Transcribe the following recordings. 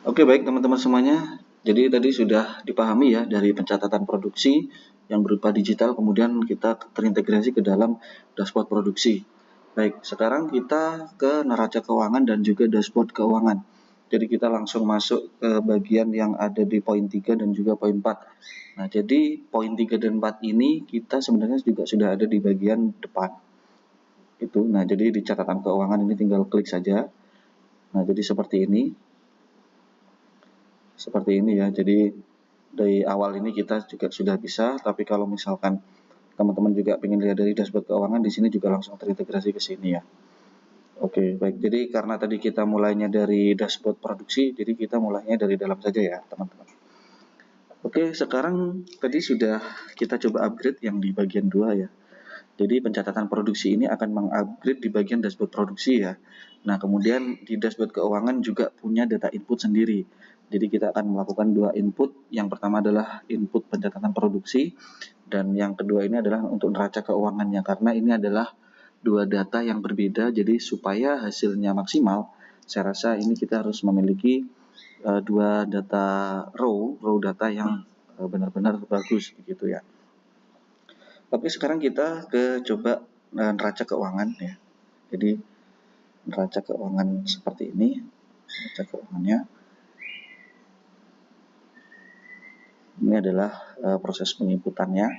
Oke, baik teman-teman semuanya. Jadi tadi sudah dipahami ya dari pencatatan produksi yang berupa digital, kemudian kita terintegrasi ke dalam dashboard produksi. Baik, sekarang kita ke neraca keuangan dan juga dashboard keuangan. Jadi kita langsung masuk ke bagian yang ada di poin 3 dan juga poin 4. Nah, jadi poin 3 dan 4 ini kita sebenarnya juga sudah ada di bagian depan. Nah, jadi di catatan keuangan ini tinggal klik saja. Nah, jadi seperti ini ya. Jadi dari awal ini kita juga sudah bisa, tapi kalau misalkan teman-teman juga ingin lihat dari dashboard keuangan, di sini juga langsung terintegrasi ke sini ya. Oke, baik. Jadi karena tadi kita mulainya dari dashboard produksi, jadi kita mulainya dari dalam saja ya, teman-teman. Oke, sekarang tadi sudah kita coba upgrade yang di bagian 2 ya. Jadi pencatatan produksi ini akan mengupgrade di bagian dashboard produksi ya. Nah, kemudian di dashboard keuangan juga punya data input sendiri. Jadi kita akan melakukan 2 input. Yang pertama adalah input pencatatan produksi dan yang kedua ini adalah untuk neraca keuangannya, karena ini adalah 2 data yang berbeda. Jadi supaya hasilnya maksimal, saya rasa ini kita harus memiliki 2 data raw data yang benar-benar bagus begitu ya. Oke, sekarang kita coba neraca keuangan ya. Jadi neraca keuangan seperti ini, neraca keuangannya. Ini adalah proses penginputannya.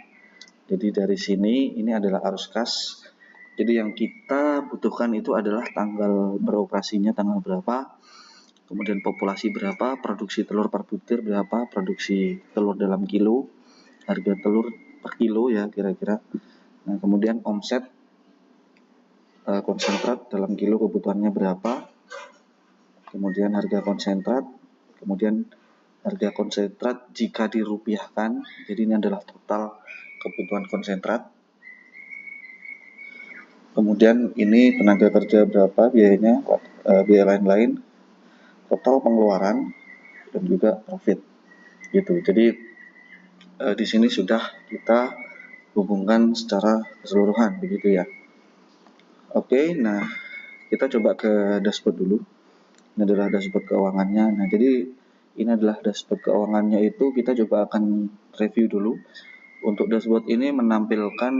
Jadi dari sini ini adalah arus kas. Jadi yang kita butuhkan itu adalah tanggal beroperasinya tanggal berapa, kemudian populasi berapa, produksi telur per butir berapa, produksi telur dalam kilo, harga telur per kilo ya kira-kira. Nah, kemudian omset konsentrat dalam kilo kebutuhannya berapa, kemudian harga konsentrat, kemudian harga konsentrat jika dirupiahkan. Jadi ini adalah total kebutuhan konsentrat. Kemudian ini tenaga kerja berapa biayanya, biaya lain-lain, total pengeluaran dan juga profit gitu. Jadi di sini sudah kita hubungkan secara keseluruhan begitu ya. Oke, nah kita coba ke dashboard dulu. Ini adalah dashboard keuangannya. Nah, jadi ini adalah dashboard keuangannya itu kita coba akan review dulu. Untuk dashboard ini menampilkan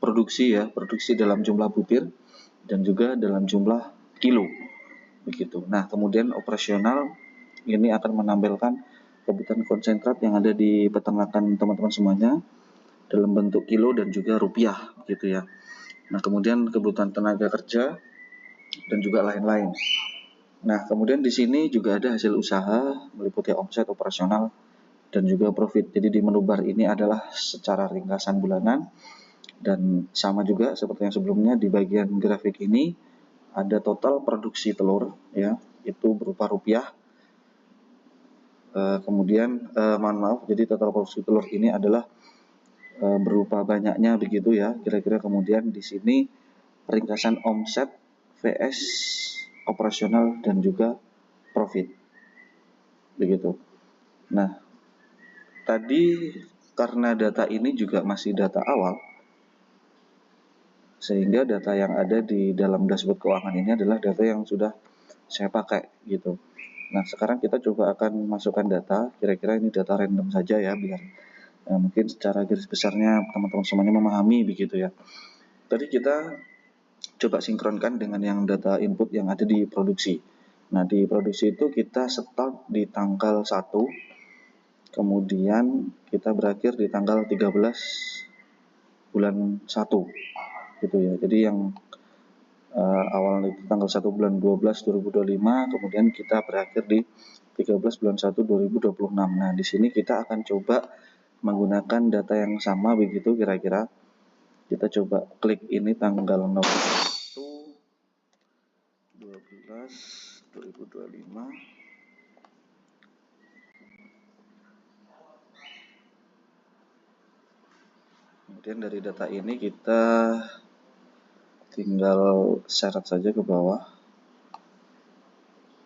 produksi ya, produksi dalam jumlah butir dan juga dalam jumlah kilo. Begitu. Nah, kemudian operasional ini akan menampilkan kebutuhan konsentrat yang ada di peternakan teman-teman semuanya dalam bentuk kilo dan juga rupiah gitu ya. Nah, kemudian kebutuhan tenaga kerja dan juga lain-lain. Nah, kemudian di sini juga ada hasil usaha meliputi omset operasional dan juga profit. Jadi di menu bar ini adalah secara ringkasan bulanan dan sama juga seperti yang sebelumnya di bagian grafik ini ada total produksi telur ya, itu berupa rupiah. Kemudian mohon maaf, jadi total produksi telur ini adalah berupa banyaknya begitu ya, kira-kira. Kemudian di sini ringkasan omset vs operasional dan juga profit begitu. Nah, tadi karena data ini juga masih data awal, sehingga data yang ada di dalam dashboard keuangan ini adalah data yang sudah saya pakai gitu. Nah, sekarang kita coba akan masukkan data, kira-kira ini data random saja ya, biar mungkin secara garis besarnya teman-teman semuanya memahami begitu ya. Tadi kita coba sinkronkan dengan yang data input yang ada di produksi. Nah, di produksi itu kita start di tanggal 1, kemudian kita berakhir di tanggal 13 bulan 1 gitu ya. Jadi yang awalnya itu tanggal 1 bulan 12 2025, kemudian kita berakhir di 13 bulan 1 2026. Nah, di sini kita akan coba menggunakan data yang sama begitu kira-kira. Kita coba klik ini tanggal 1 12 2025. Kemudian dari data ini kita tinggal syarat saja ke bawah.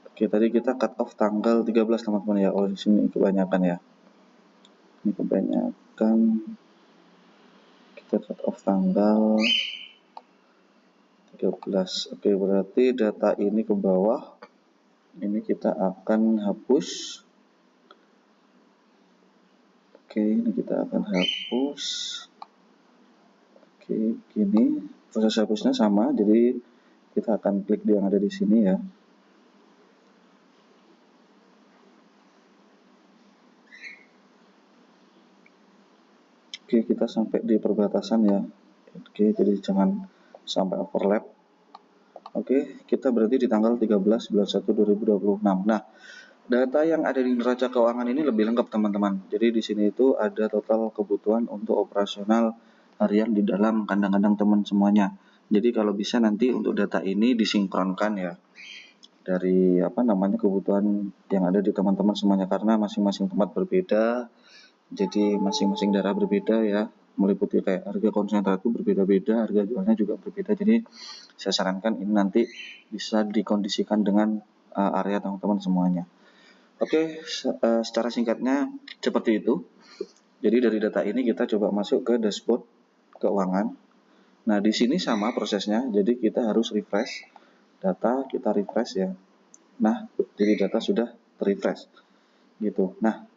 Oke, tadi kita cut off tanggal 13 teman-teman ya. Oh, di sini kebanyakan ya. Ini kebanyakan. Kita cut off tanggal 13. Oke, berarti data ini ke bawah. Ini kita akan hapus. Oke, ini kita akan hapus. Oke, gini proses hapusnya sama, jadi kita akan klik yang ada di sini ya. Oke, kita sampai di perbatasan ya. Oke, jadi jangan sampai overlap. Oke, kita berarti di tanggal 13/1/2026. Nah, data yang ada di neraca keuangan ini lebih lengkap teman-teman. Jadi di sini itu ada total kebutuhan untuk operasional harian di dalam kandang-kandang teman semuanya. Jadi kalau bisa nanti untuk data ini disinkronkan ya dari kebutuhan yang ada di teman-teman semuanya, karena masing-masing tempat berbeda. Jadi masing-masing daerah berbeda ya, meliputi kayak harga konsentrat itu berbeda-beda, harga jualnya juga berbeda. Jadi saya sarankan ini nanti bisa dikondisikan dengan area teman-teman semuanya. Oke, secara singkatnya seperti itu. Jadi dari data ini kita coba masuk ke dashboard keuangan. Nah, di sini sama prosesnya. Jadi kita harus refresh data, kita refresh ya. Nah, jadi data sudah refresh gitu. Nah,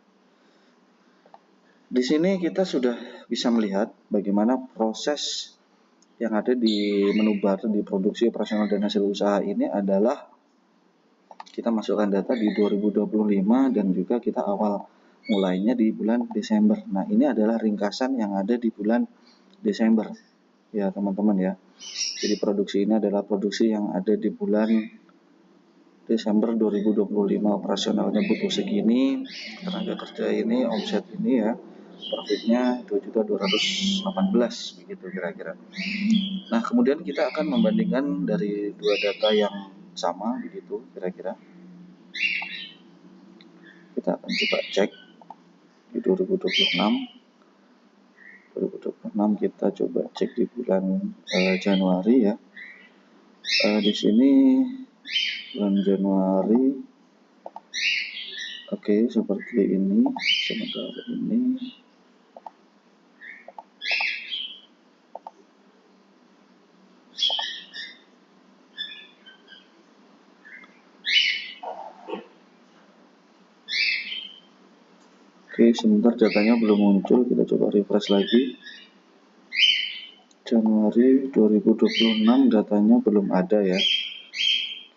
di sini kita sudah bisa melihat bagaimana proses yang ada di menu bar di produksi operasional dan hasil usaha ini adalah kita masukkan data di 2025 dan juga kita awal mulainya di bulan Desember. Nah, ini adalah ringkasan yang ada di bulan Desember ya teman-teman ya. Jadi produksi ini adalah produksi yang ada di bulan Desember 2025, operasionalnya butuh segini, tenaga kerja ini, omset ini ya, profitnya 2.218 begitu kira-kira. Nah, kemudian kita akan membandingkan dari dua data yang sama begitu kira-kira. Kita akan coba cek di 2026. 2026 kita coba cek di bulan Januari ya. Di sini bulan Januari, oke, seperti ini. Sementara ini oke, sebentar datanya belum muncul, kita coba refresh lagi. Januari 2026 datanya belum ada ya.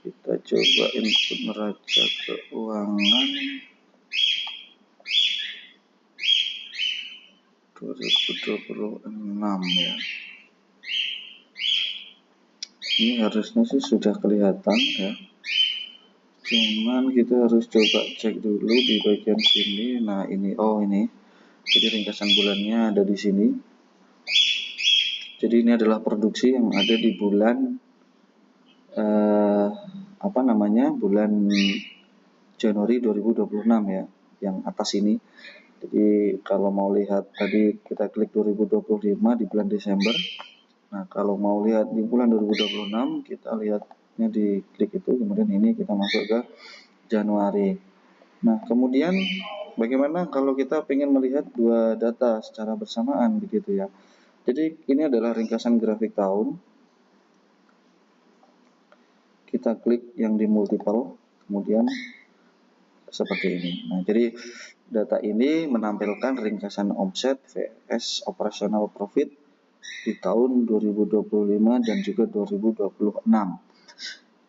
Kita coba input neraca keuangan 2026 ya. Ini harusnya sih sudah kelihatan ya. Cuman kita harus coba cek dulu di bagian sini. Nah, ini ini. Jadi ringkasan bulannya ada di sini. Jadi ini adalah produksi yang ada di bulan bulan Januari 2026 ya, yang atas ini. Jadi kalau mau lihat tadi kita klik 2025 di bulan Desember. Nah, kalau mau lihat di bulan 2026 kita lihatnya di klik itu, kemudian ini kita masuk ke Januari. Nah, kemudian bagaimana kalau kita ingin melihat dua data secara bersamaan begitu ya. Jadi ini adalah ringkasan grafik tahun. Kita klik yang di multiple, kemudian seperti ini. Nah, jadi data ini menampilkan ringkasan omset vs operational profit di tahun 2025 dan juga 2026.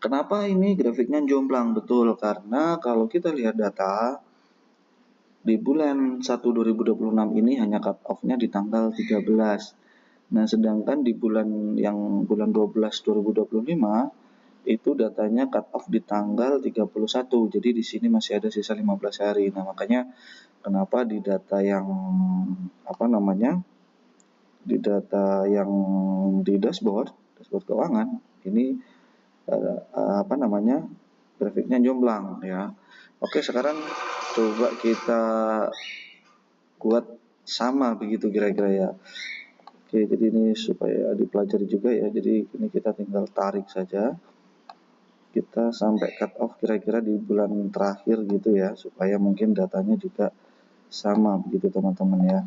Kenapa ini grafiknya jomplang? Betul, karena kalau kita lihat data di bulan 1 2026 ini hanya cut off-nya di tanggal 13. Nah, sedangkan di bulan 12 2025 itu datanya cut off di tanggal 31. Jadi di sini masih ada sisa 15 hari. Nah, makanya kenapa di data yang di data yang di dashboard keuangan ini grafiknya jomplang ya. Oke, sekarang coba kita buat sama begitu kira-kira ya. Oke, jadi ini supaya dipelajari juga ya. Jadi ini kita tinggal tarik saja. Kita sampai cut off kira-kira di bulan terakhir gitu ya, supaya mungkin datanya juga sama begitu teman-teman ya.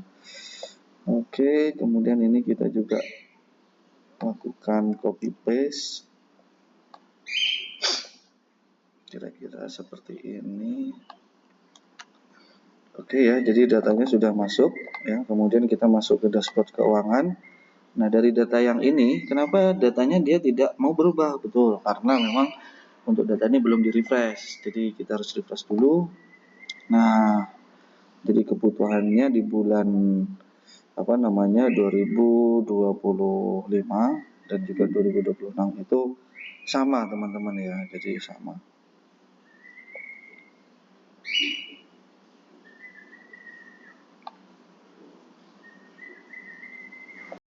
Oke, kemudian ini kita juga lakukan copy paste. kira-kira seperti ini. Oke ya, jadi datanya sudah masuk ya. Kemudian kita masuk ke dashboard keuangan. Nah, dari data yang ini, kenapa datanya dia tidak mau berubah? Betul, karena memang untuk data ini belum di-refresh. Jadi kita harus refresh dulu. Nah, jadi kebutuhannya di bulan 2025 dan juga 2026 itu sama teman-teman ya. Jadi sama.